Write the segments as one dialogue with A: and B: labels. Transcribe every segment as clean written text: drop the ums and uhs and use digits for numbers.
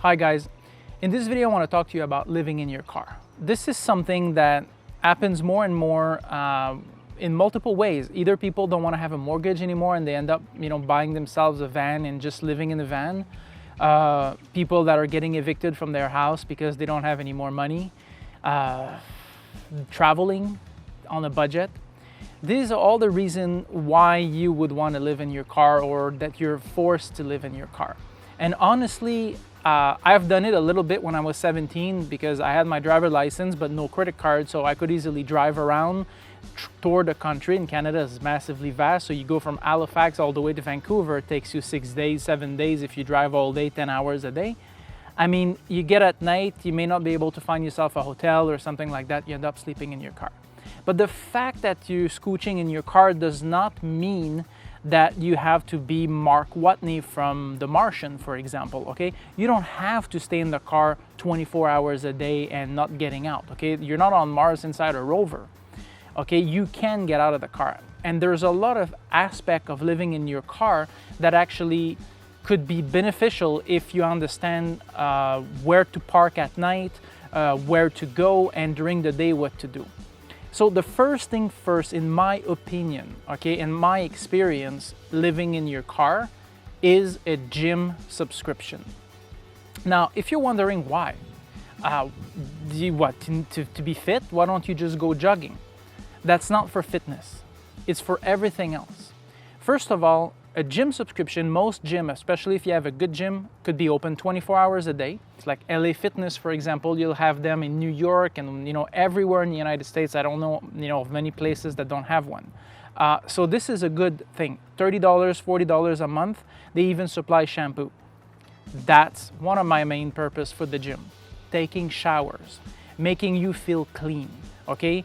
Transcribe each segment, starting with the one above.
A: Hi guys, in this video I want to talk to you about living in your car. This is something that happens more and more in multiple ways. Either people don't want to have a mortgage anymore and they end up buying themselves a van and just living in the van. People that are getting evicted from their house because they don't have any more money. Traveling on a budget. These are all the reasons why you would want to live in your car or that you're forced to live in your car. And honestly, I've done it a little bit when I was 17 because I had my driver license but no credit card, so I could easily drive around toward the country. And Canada is massively vast, so you go from Halifax all the way to Vancouver. It takes you 6 days, 7 days if you drive all day, 10 hours a day. I mean, you get at night, you may not be able to find yourself a hotel or something like that. You end up sleeping in your car. But the fact that you're scooching in your car does not mean that you have to be Mark Watney from The Martian, for example, okay? You don't have to stay in the car 24 hours a day and not getting out, okay? You're not on Mars inside a rover, okay? You can get out of the car. And there's a lot of aspect of living in your car that actually could be beneficial if you understand where to park at night, where to go, and during the day what to do. So the first thing first, in my opinion, okay, in my experience living in your car, is a gym subscription. Now, if you're wondering why, to be fit, why don't you just go jogging? That's not for fitness. It's for everything else. First of all, a gym subscription, most gym, especially if you have a good gym, could be open 24 hours a day. It's like LA Fitness, for example. You'll have them in New York and everywhere in the United States. I don't know of many places that don't have one. So this is a good thing. $30, $40 a month. They even supply shampoo. That's one of my main purpose for the gym. Taking showers, making you feel clean. Okay,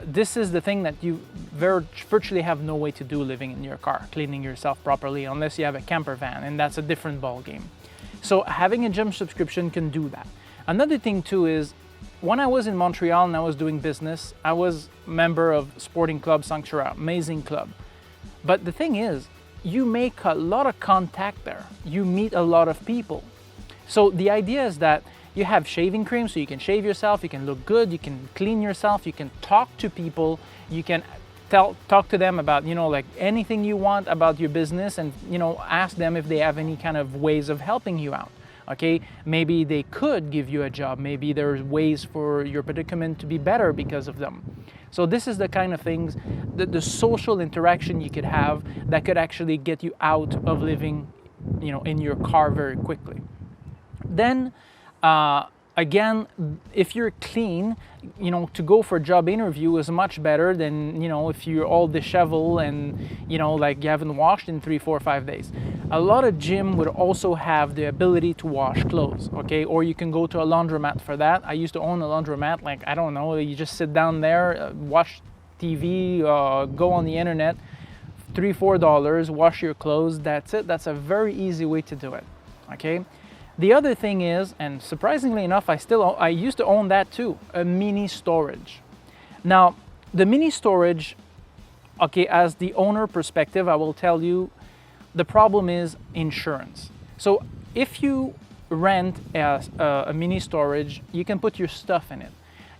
A: this is the thing that you virtually have no way to do living in your car, cleaning yourself properly, unless you have a camper van, and that's a different ball game. So having a gym subscription can do that. Another thing too is, when I was in Montreal and I was doing business, I was a member of Sporting Club Sanctuary, amazing club. But the thing is, you make a lot of contact there. You meet a lot of people. So the idea is that you have shaving cream, so you can shave yourself, you can look good, you can clean yourself, you can talk to people, you can talk to them about, like anything you want about your business, and, ask them if they have any kind of ways of helping you out. Okay, maybe they could give you a job, maybe there's ways for your predicament to be better because of them. So this is the kind of things, the social interaction you could have that could actually get you out of living, in your car very quickly. Then, again, if you're clean, to go for a job interview is much better than, if you're all disheveled and, like you haven't washed in 3, 4, 5 days. A lot of gym would also have the ability to wash clothes, okay? Or you can go to a laundromat for that. I used to own a laundromat, like, I don't know, you just sit down there, watch TV, go on the internet, $3, $4, wash your clothes, that's it. That's a very easy way to do it, okay? The other thing is, and surprisingly enough, I used to own that too, a mini storage. Now, the mini storage, okay, as the owner perspective, I will tell you, the problem is insurance. So if you rent a mini storage, you can put your stuff in it.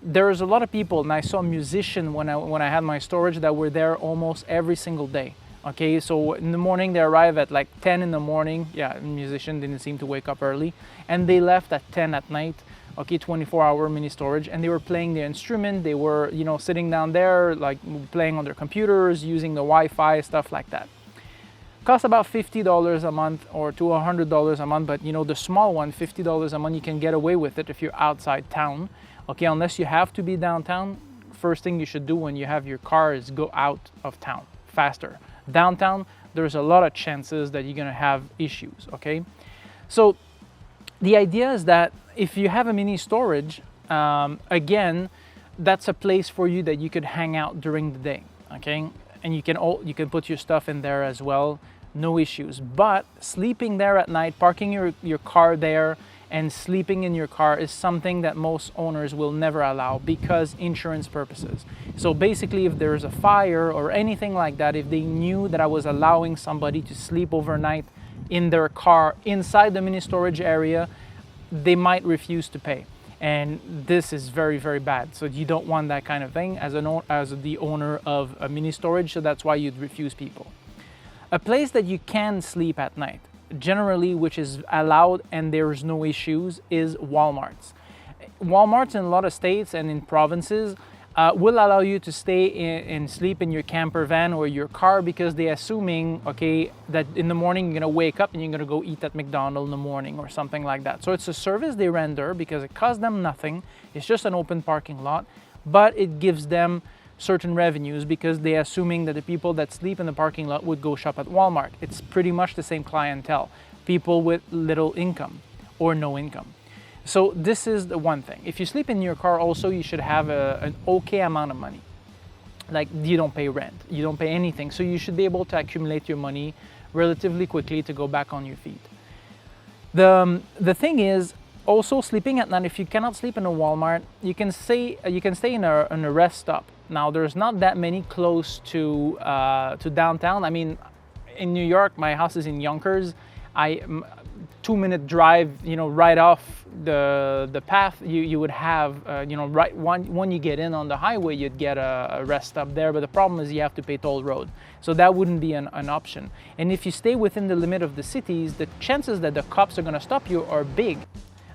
A: There's a lot of people, and I saw musicians when I had my storage that were there almost every single day. Okay, so in the morning they arrive at like 10 in the morning. Yeah, musician didn't seem to wake up early, and they left at 10 at night. Okay, 24-hour mini storage, and they were playing their instrument. They were, sitting down there, like playing on their computers, using the Wi-Fi, stuff like that. Costs about $50 a month or to $100 a month, but the small one, $50 a month, you can get away with it if you're outside town. Okay, unless you have to be downtown, first thing you should do when you have your car is go out of town faster. Downtown, there's a lot of chances that you're gonna have issues, okay? So the idea is that if you have a mini storage, again, that's a place for you that you could hang out during the day, okay? And you can put your stuff in there as well, no issues. But sleeping there at night, parking your car there, and sleeping in your car is something that most owners will never allow because insurance purposes. So basically, if there's a fire or anything like that, if they knew that I was allowing somebody to sleep overnight in their car inside the mini storage area, they might refuse to pay. And this is very, very bad. So you don't want that kind of thing as the owner of a mini storage, so that's why you'd refuse people. A place that you can sleep at night, generally, which is allowed and there's no issues, is Walmarts. Walmarts in a lot of states and in provinces will allow you to stay and sleep in your camper van or your car, because they're assuming, okay, that in the morning you're gonna wake up and you're gonna go eat at McDonald's in the morning or something like that. So it's a service they render because it costs them nothing. It's just an open parking lot, but it gives them certain revenues because they're assuming that the people that sleep in the parking lot would go shop at Walmart. It's pretty much the same clientele, people with little income or no income. So this is the one thing. If you sleep in your car also, you should have an okay amount of money. Like, you don't pay rent, you don't pay anything. So you should be able to accumulate your money relatively quickly to go back on your feet. The thing is, also sleeping at night, if you cannot sleep in a Walmart, you can stay in a rest stop. Now, there's not that many close to downtown. I mean, in New York, my house is in Yonkers. 2-minute drive, right off the path, you would have, right when you get in on the highway, you'd get a rest stop there. But the problem is you have to pay toll road. So that wouldn't be an option. And if you stay within the limit of the cities, the chances that the cops are gonna stop you are big.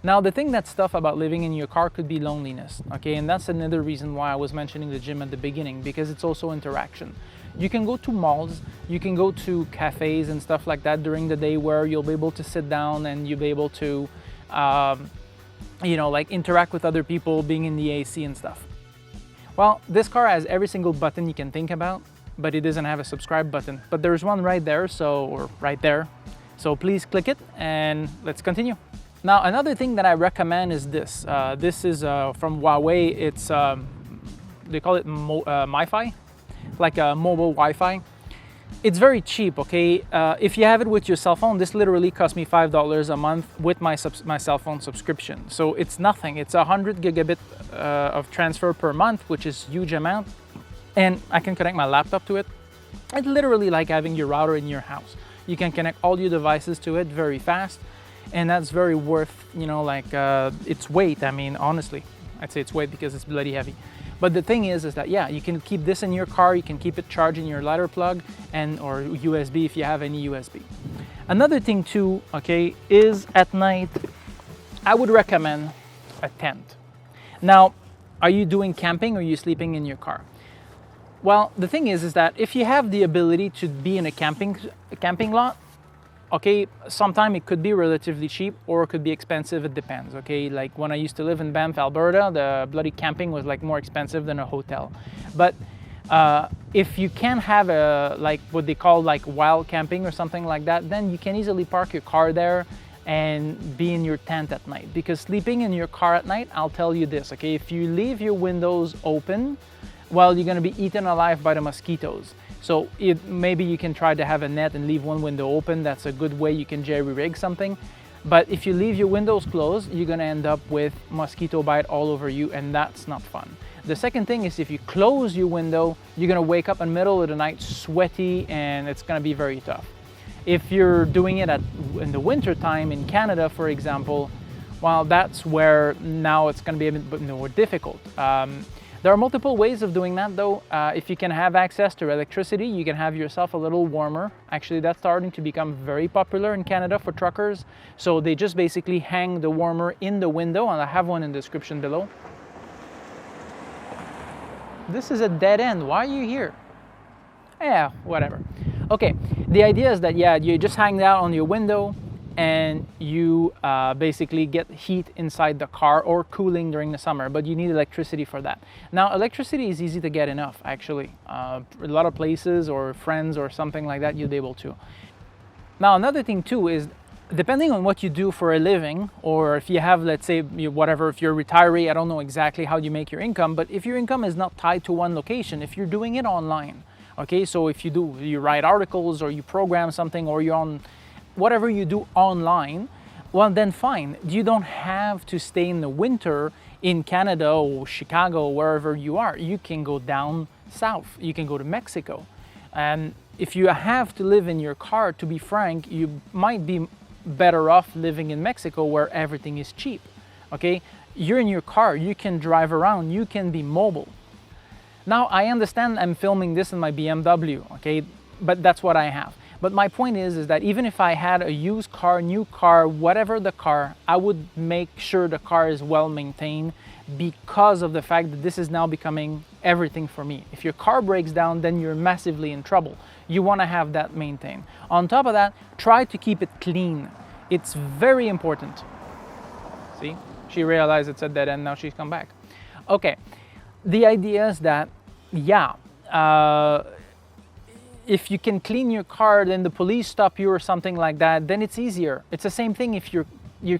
A: Now, the thing that's tough about living in your car could be loneliness, okay? And that's another reason why I was mentioning the gym at the beginning, because it's also interaction. You can go to malls, you can go to cafes and stuff like that during the day where you'll be able to sit down and you'll be able to, like interact with other people, being in the AC and stuff. Well, this car has every single button you can think about, but it doesn't have a subscribe button. But there's one right there, or right there. So please click it and let's continue. Now, another thing that I recommend is this. This is from Huawei. It's, they call it MiFi, like a mobile Wi-Fi. It's very cheap, okay? If you have it with your cell phone, this literally cost me $5 a month with my cell phone subscription. So it's nothing. It's 100 gigabit of transfer per month, which is a huge amount. And I can connect my laptop to it. It's literally like having your router in your house. You can connect all your devices to it very fast. And that's very worth, its weight. I mean, honestly, I'd say it's weight because it's bloody heavy. But the thing is that, yeah, you can keep this in your car, you can keep it charged in your lighter plug or USB if you have any USB. Another thing too, okay, is at night, I would recommend a tent. Now, are you doing camping or are you sleeping in your car? Well, the thing is that if you have the ability to be in a camping lot, okay, sometimes it could be relatively cheap or it could be expensive, it depends, okay? Like when I used to live in Banff, Alberta, the bloody camping was like more expensive than a hotel. But if you can have what they call like wild camping or something like that, then you can easily park your car there and be in your tent at night. Because sleeping in your car at night, I'll tell you this, okay? If you leave your windows open, well, you're gonna be eaten alive by the mosquitoes. So maybe you can try to have a net and leave one window open. That's a good way you can jerry-rig something. But if you leave your windows closed, you're gonna end up with mosquito bite all over you, and that's not fun. The second thing is if you close your window, you're gonna wake up in the middle of the night sweaty, and it's gonna be very tough. If you're doing it in the winter time in Canada, for example, well, that's where now it's gonna be a bit more difficult. There are multiple ways of doing that though. If you can have access to electricity, you can have yourself a little warmer. Actually, that's starting to become very popular in Canada for truckers. So they just basically hang the warmer in the window, and I have one in the description below. This is a dead end, why are you here? Yeah, whatever. Okay, the idea is that, yeah, you just hang out on your window and you basically get heat inside the car or cooling during the summer, but you need electricity for that. Now, electricity is easy to get enough, actually. A lot of places or friends or something like that, you'll be able to. Now, another thing too is, depending on what you do for a living, or if you have, let's say, whatever, if you're a retiree, I don't know exactly how you make your income, but if your income is not tied to one location, if you're doing it online, okay, so if you write articles or you program something or you're on whatever you do online, well then fine. You don't have to stay in the winter in Canada or Chicago or wherever you are. You can go down south. You can go to Mexico. And if you have to live in your car, to be frank, you might be better off living in Mexico where everything is cheap, okay? You're in your car, you can drive around, you can be mobile. Now, I understand I'm filming this in my BMW, okay? But that's what I have. But my point is that even if I had a used car, new car, whatever the car, I would make sure the car is well maintained because of the fact that this is now becoming everything for me. If your car breaks down, then you're massively in trouble. You want to have that maintained. On top of that, try to keep it clean. It's very important. See, she realized it's a dead end, now she's come back. Okay, the idea is that, yeah, if you can clean your car, then the police stop you or something like that, then it's easier. It's the same thing if you're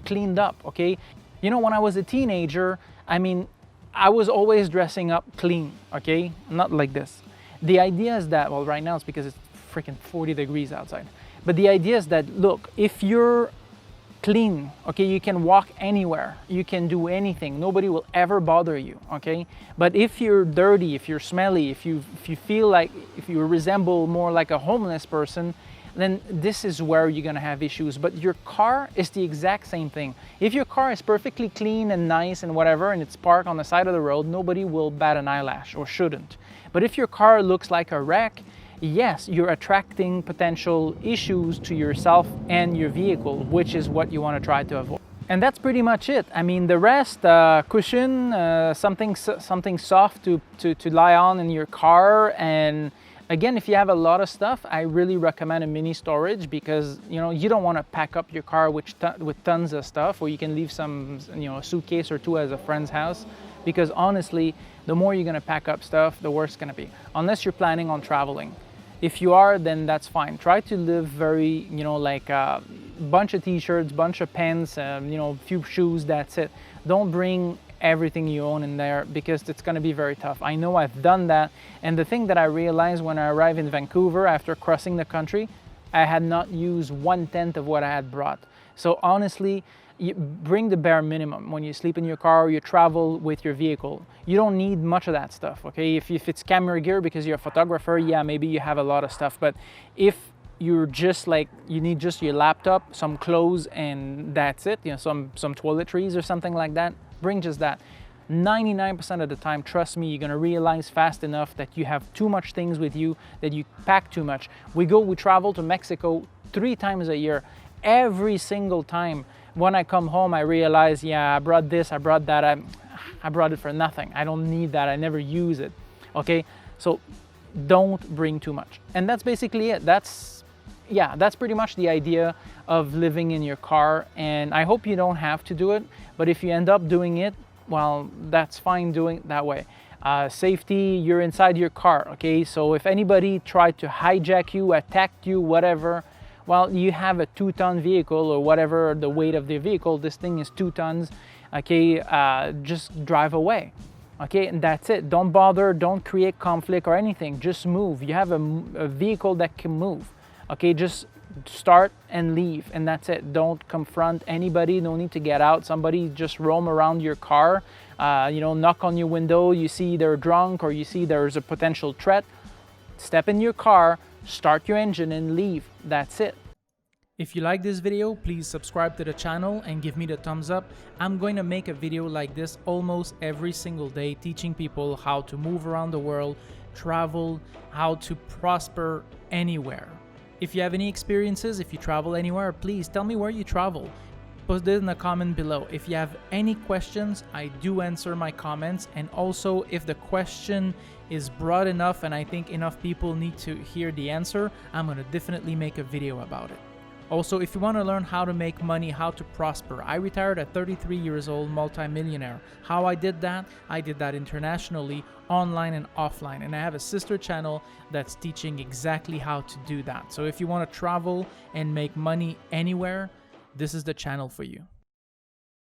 A: cleaned up, okay? You know, when I was a teenager, I mean, I was always dressing up clean, okay? Not like this. The idea is that, well, right now it's because it's freaking 40 degrees outside. But the idea is that, look, if you're clean, okay, you can walk anywhere, you can do anything, nobody will ever bother you, okay? But if you're dirty, if you're smelly, if you feel like, if you resemble more like a homeless person, then this is where you're gonna have issues. But your car is the exact same thing. If your car is perfectly clean and nice and whatever, and it's parked on the side of the road, nobody will bat an eyelash, or shouldn't. But if your car looks like a wreck, yes, you're attracting potential issues to yourself and your vehicle, which is what you want to try to avoid. And that's pretty much it. I mean, the rest, cushion, something soft to lie on in your car. And again, if you have a lot of stuff, I really recommend a mini storage, because you know, you don't want to pack up your car with tons of stuff, or you can leave some, you know, a suitcase or two at a friend's house, because honestly, the more you're going to pack up stuff, the worse it's going to be, unless you're planning on traveling. If you are, then that's fine. Try to live very, you know, like a bunch of t-shirts, bunch of pants, you know, a few shoes, that's it. Don't bring everything you own in there, because it's going to be very tough. I know I've done that. And the thing that I realized when I arrived in Vancouver after crossing the country, I had not used 1/10 of what I had brought. So honestly, you bring the bare minimum when you sleep in your car or you travel with your vehicle. You don't need much of that stuff, okay? If it's camera gear because you're a photographer, yeah, maybe you have a lot of stuff. But if you're just like, you need just your laptop, some clothes, and that's it, you know, some toiletries or something like that, bring just that. 99% of the time, trust me, you're gonna realize fast enough that you have too much things with you, that you pack too much. We travel to Mexico 3 times a year. Every single time when I come home, I realize, yeah, I brought this, I brought that, I brought it for nothing. I don't need that, I never use it, okay? So don't bring too much. And that's basically it. That's pretty much the idea of living in your car. And I hope you don't have to do it, but if you end up doing it, well, that's fine doing it that way. Safety, you're inside your car, okay? So if anybody tried to hijack you, attack you, whatever, well, you have a 2-ton vehicle or whatever the weight of the vehicle, this thing is 2 tons, okay? Just drive away, okay? And that's it. Don't bother, don't create conflict or anything, just move. You have a vehicle that can move, okay? Just start and leave, and that's it. Don't confront anybody, no need to get out. Somebody just roam around your car, you know, knock on your window, you see they're drunk or you see there's a potential threat, step in your car, start your engine and leave. That's it. If you like this video, please subscribe to the channel and give me the thumbs up. I'm going to make a video like this almost every single day, teaching people how to move around the world, travel, how to prosper anywhere. If you have any experiences, if you travel anywhere, please tell me where you travel. Put it in the comment below. If you have any questions, I do answer my comments. And also, if the question is broad enough and I think enough people need to hear the answer, I'm going to definitely make a video about it. Also, if you want to learn how to make money, how to prosper, I retired at 33 years old, multimillionaire. How I did that internationally, online and offline. And I have a sister channel that's teaching exactly how to do that. So if you want to travel and make money anywhere, this is the channel for you.